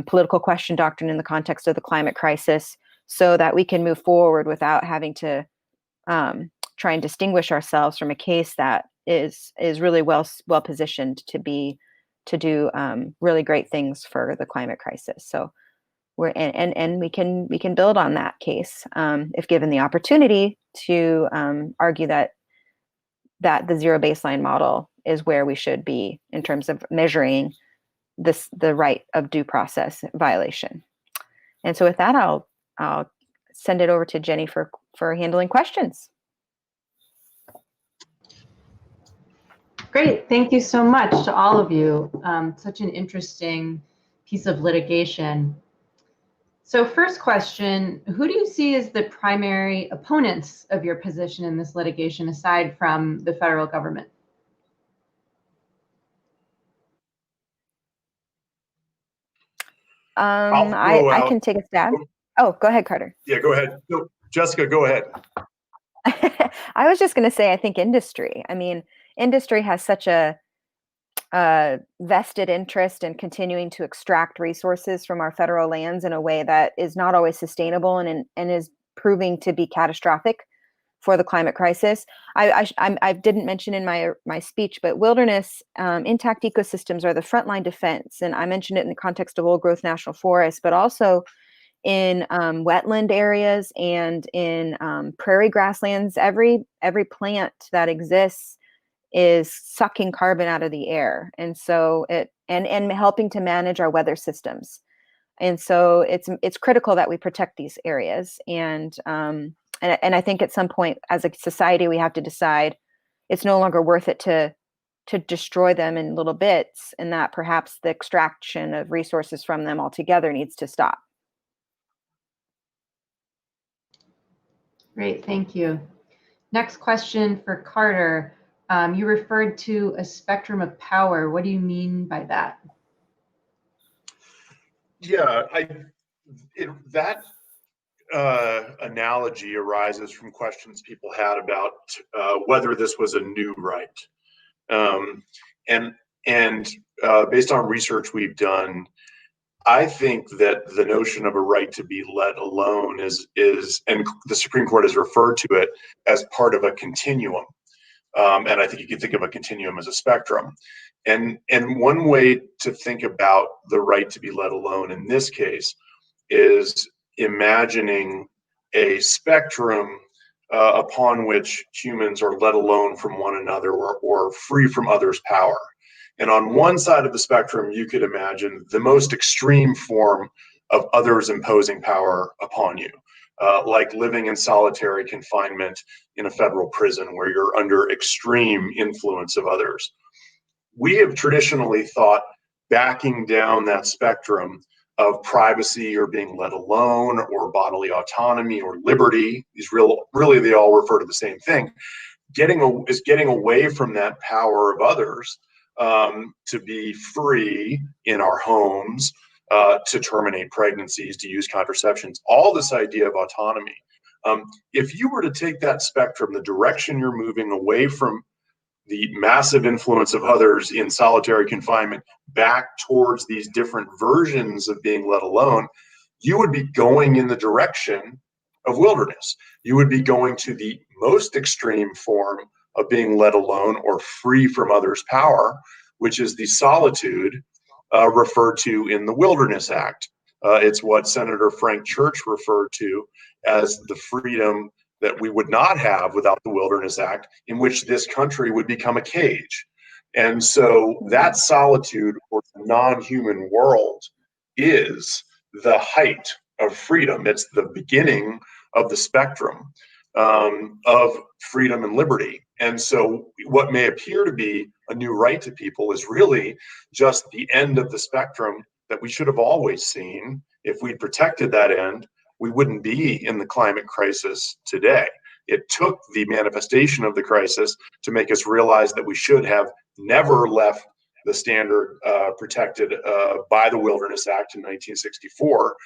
political question doctrine in the context of the climate crisis, so that we can move forward without having to try and distinguish ourselves from a case that is really well positioned to do really great things for the climate crisis. So we can build on that case if given the opportunity to argue that the zero baseline model is where we should be in terms of measuring the right of due process violation. And so with that, I'll send it over to Jenny for handling questions. Great, thank you so much to all of you. Such an interesting piece of litigation. So first question, who do you see as the primary opponents of your position in this litigation aside from the federal government? I can take a stab. Oh, go ahead, Carter. Yeah, go ahead. No, Jessica, go ahead. I was just going to say, I think industry. I mean, industry has such a vested interest in continuing to extract resources from our federal lands in a way that is not always sustainable and is proving to be catastrophic for the climate crisis. I didn't mention in my speech, but wilderness intact ecosystems are the frontline defense, and I mentioned it in the context of old growth national forests, but also in wetland areas and in prairie grasslands. Every plant that exists is sucking carbon out of the air, and so and helping to manage our weather systems. And so it's critical that we protect these areas. And I think at some point as a society we have to decide it's no longer worth it to destroy them in little bits, and that perhaps the extraction of resources from them altogether needs to stop. Great, thank you. Next question for Carter. You referred to a spectrum of power. What do you mean by that? Yeah, that analogy arises from questions people had about whether this was a new right. And based on research we've done, I think that the notion of a right to be let alone is, and the Supreme Court has referred to it as part of a continuum. And I think you can think of a continuum as a spectrum. And one way to think about the right to be let alone in this case is imagining a spectrum upon which humans are let alone from one another or free from others' power. And on one side of the spectrum, you could imagine the most extreme form of others imposing power upon you, like living in solitary confinement in a federal prison where you're under extreme influence of others. We have traditionally thought backing down that spectrum of privacy or being let alone or bodily autonomy or liberty, these really they all refer to the same thing, getting away from that power of others, to be free in our homes, to terminate pregnancies, to use contraceptions, all this idea of autonomy. If you were to take that spectrum, the direction you're moving away from the massive influence of others in solitary confinement back towards these different versions of being let alone, you would be going in the direction of wilderness. You would be going to the most extreme form of being let alone or free from others' power, which is the solitude referred to in the Wilderness Act. It's what Senator Frank Church referred to as the freedom that we would not have without the Wilderness Act, in which this country would become a cage. And so that solitude or the non-human world is the height of freedom. It's the beginning of the spectrum of freedom and liberty. And so what may appear to be a new right to people is really just the end of the spectrum that we should have always seen. If we protected that end, we wouldn't be in the climate crisis today. It took the manifestation of the crisis to make us realize that we should have never left the standard protected by the Wilderness Act in 1964.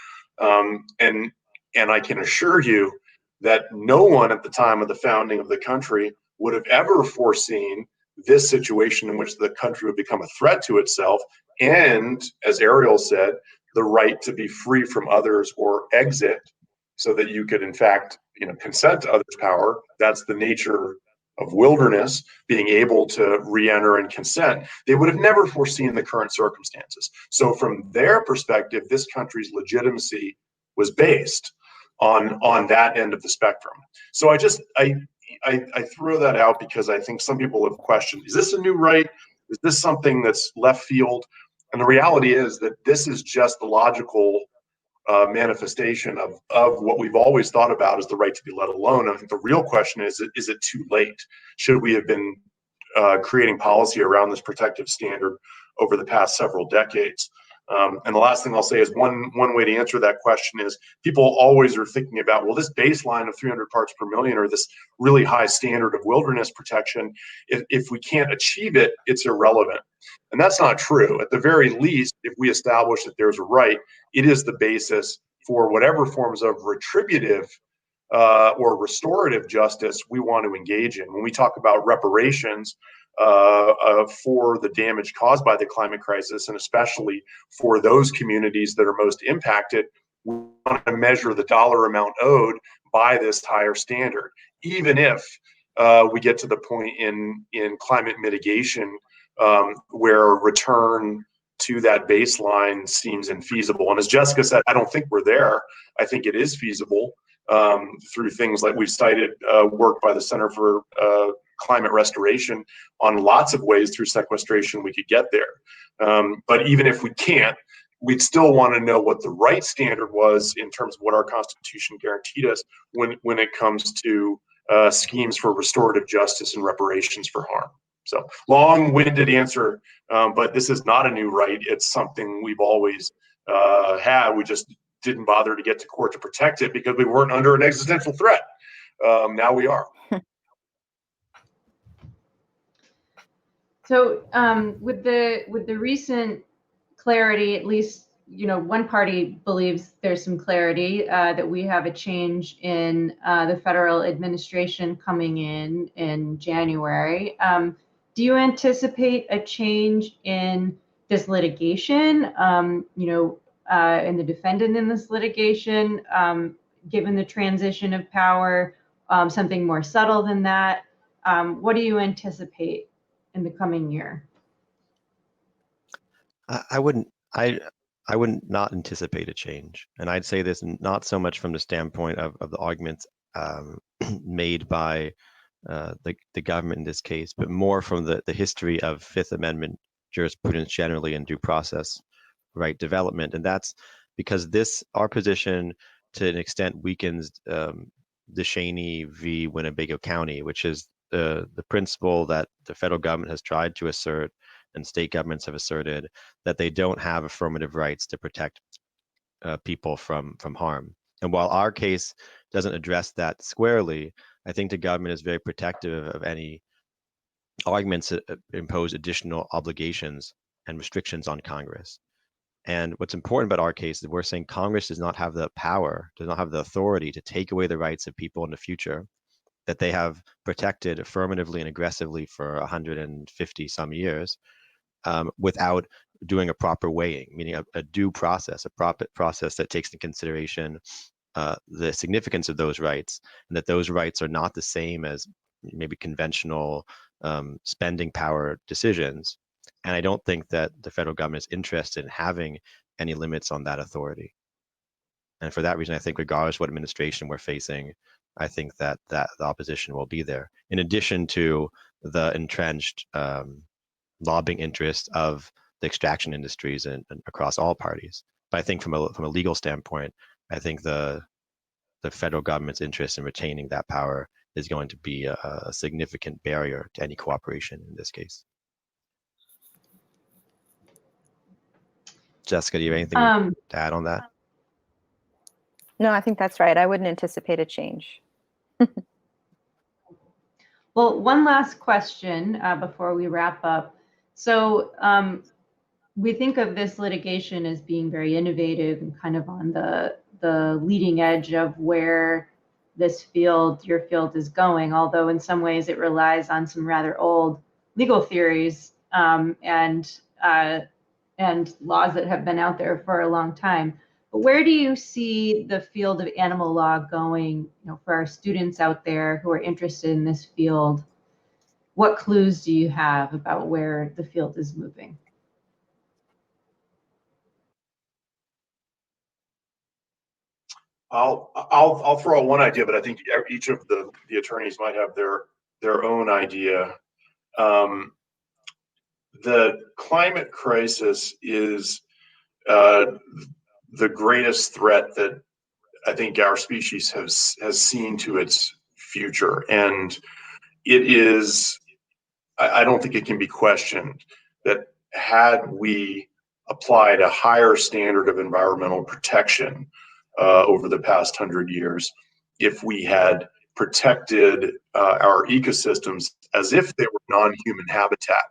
And I can assure you that no one at the time of the founding of the country would have ever foreseen this situation in which the country would become a threat to itself. And as Ariel said, the right to be free from others or exit so that you could in fact, consent to others' power. That's the nature of wilderness, being able to re-enter and consent. They would have never foreseen the current circumstances. So from their perspective, this country's legitimacy was based on that end of the spectrum. So I throw that out because I think some people have questioned, is this a new right? Is this something that's left field? And the reality is that this is just the logical manifestation of what we've always thought about as the right to be let alone. I think the real question is it too late? Should we have been creating policy around this protective standard over the past several decades? And the last thing I'll say is one way to answer that question is people always are thinking about, well, this baseline of 300 parts per million or this really high standard of wilderness protection, if we can't achieve it, it's irrelevant. And that's not true. At the very least, if we establish that there's a right, it is the basis for whatever forms of retributive or restorative justice we want to engage in. When we talk about reparations for the damage caused by the climate crisis, and especially for those communities that are most impacted, we want to measure the dollar amount owed by this higher standard, even if we get to the point in climate mitigation where a return to that baseline seems infeasible. And as Jessica said, I don't think we're there. I think it is feasible through things like we've cited work by the Center for Climate Restoration on lots of ways through sequestration we could get there. But even if we can't, we'd still want to know what the right standard was in terms of what our Constitution guaranteed us when it comes to schemes for restorative justice and reparations for harm. So long-winded answer, but this is not a new right. It's something we've always had. We just didn't bother to get to court to protect it because we weren't under an existential threat. Now we are. So with the recent clarity, at least one party believes there's some clarity that we have a change in the federal administration coming in January. Do you anticipate a change in this litigation? And the defendant in this litigation, given the transition of power, something more subtle than that? What do you anticipate in the coming year? I wouldn't not anticipate a change, and I'd say this not so much from the standpoint of the arguments made by the government in this case, but more from the history of Fifth Amendment jurisprudence generally and due process right development, and that's because our position to an extent weakens DeShaney v. Winnebago County, which is the principle that the federal government has tried to assert and state governments have asserted, that they don't have affirmative rights to protect people from harm. And while our case doesn't address that squarely, I think the government is very protective of any arguments that impose additional obligations and restrictions on Congress. And what's important about our case is we're saying Congress does not have the power, does not have the authority to take away the rights of people in the future that they have protected affirmatively and aggressively for 150 some years, without doing a proper weighing, meaning a due process, a proper process that takes into consideration the significance of those rights, and that those rights are not the same as maybe conventional spending power decisions. And I don't think that the federal government is interested in having any limits on that authority. And for that reason, I think regardless of what administration we're facing, I think that the opposition will be there. In addition to the entrenched lobbying interests of the extraction industries and across all parties. But I think from a legal standpoint, I think the federal government's interest in retaining that power is going to be a significant barrier to any cooperation in this case. Jessica, do you have anything to add on that? No, I think that's right. I wouldn't anticipate a change. Well, one last question before we wrap up. So we think of this litigation as being very innovative and kind of on the leading edge of where this field, your field, is going, although in some ways it relies on some rather old legal theories and laws that have been out there for a long time. But where do you see the field of animal law going, for our students out there who are interested in this field? What clues do you have about where the field is moving? I'll throw out one idea, but I think each of the attorneys might have their own idea. The climate crisis is the greatest threat that I think our species has seen to its future, and it is. I don't think it can be questioned that had we applied a higher standard of environmental protection over the past 100 years, if we had protected our ecosystems as if they were non-human habitat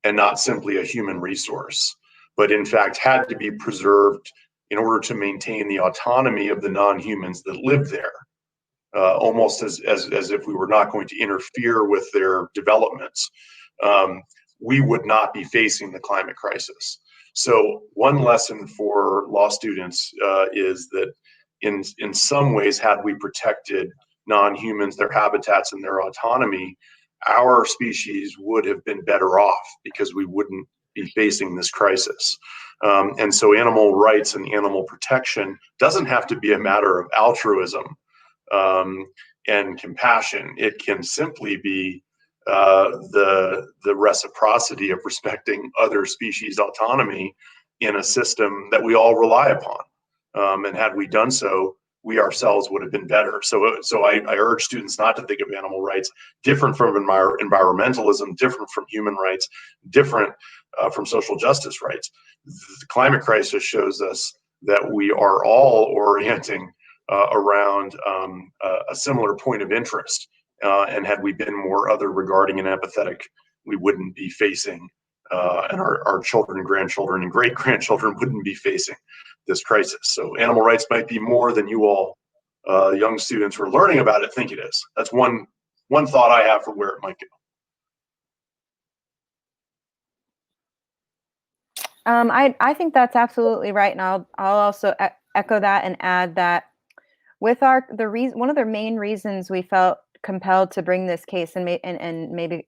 and not simply a human resource, but in fact had to be preserved in order to maintain the autonomy of the non-humans that live there, almost as if we were not going to interfere with their developments, we would not be facing the climate crisis. So one lesson for law students is that in some ways, had we protected non-humans, their habitats, and their autonomy, our species would have been better off because we wouldn't be facing this crisis. And so animal rights and animal protection doesn't have to be a matter of altruism and compassion. It can simply be the reciprocity of respecting other species' autonomy in a system that we all rely upon. And had we done so, we ourselves would have been better. So I urge students not to think of animal rights different from environmentalism, different from human rights, different from social justice rights. The climate crisis shows us that we are all orienting around a similar point of interest. And had we been more other regarding and empathetic, we wouldn't be facing, and our children and grandchildren and great-grandchildren wouldn't be facing this crisis. So animal rights might be more than you all young students who are learning about it think it is. That's one thought I have for where it might go. I think that's absolutely right, and I'll also echo that and add that with one of the main reasons we felt compelled to bring this case, and maybe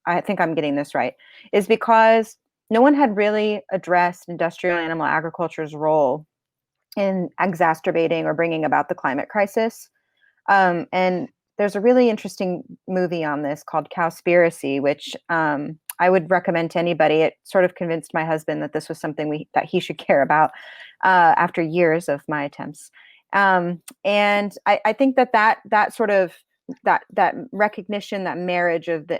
I think I'm getting this right, is because no one had really addressed industrial animal agriculture's role in exacerbating or bringing about the climate crisis. And there's a really interesting movie on this called Cowspiracy, which I would recommend to anybody. It sort of convinced my husband that this was something that he should care about after years of my attempts. And I think that sort of that recognition, that marriage of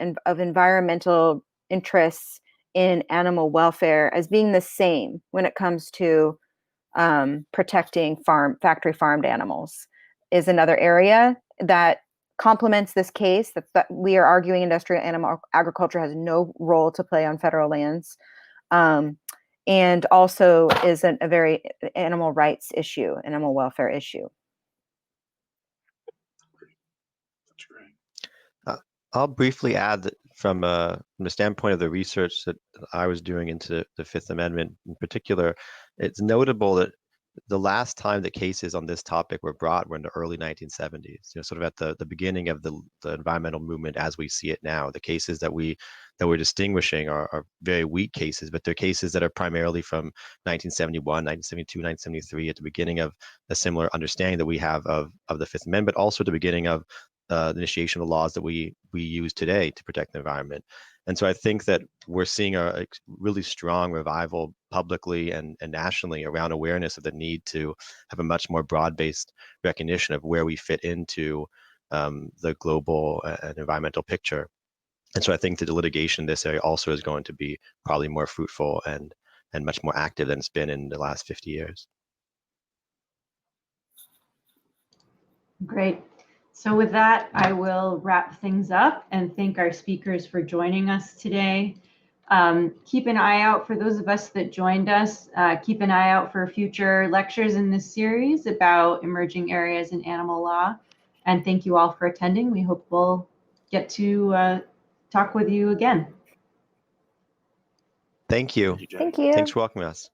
environmental interests in animal welfare as being the same when it comes to protecting factory farmed animals is another area that complements this case, that we are arguing industrial animal agriculture has no role to play on federal lands, and also is a very animal rights issue, animal welfare issue. That's great. I'll briefly add that from the standpoint of the research that I was doing into the Fifth Amendment in particular, it's notable that the last time that cases on this topic were brought were in the early 1970s, sort of at the beginning of the environmental movement as we see it now. The cases that we're distinguishing are very weak cases, but they're cases that are primarily from 1971, 1972, 1973, at the beginning of a similar understanding that we have of the Fifth Amendment, but also at the beginning of the initiation of laws that we use today to protect the environment. And so I think that we're seeing a really strong revival publicly and nationally around awareness of the need to have a much more broad-based recognition of where we fit into the global and environmental picture. And so I think that the litigation in this area also is going to be probably more fruitful and much more active than it's been in the last 50 years. Great. So with that, I will wrap things up and thank our speakers for joining us today. Keep an eye out for those of us that joined us. Keep an eye out for future lectures in this series about emerging areas in animal law. And thank you all for attending. We hope we'll get to talk with you again. Thank you. Thank you, Jenny. Thank you. Thanks for welcoming us.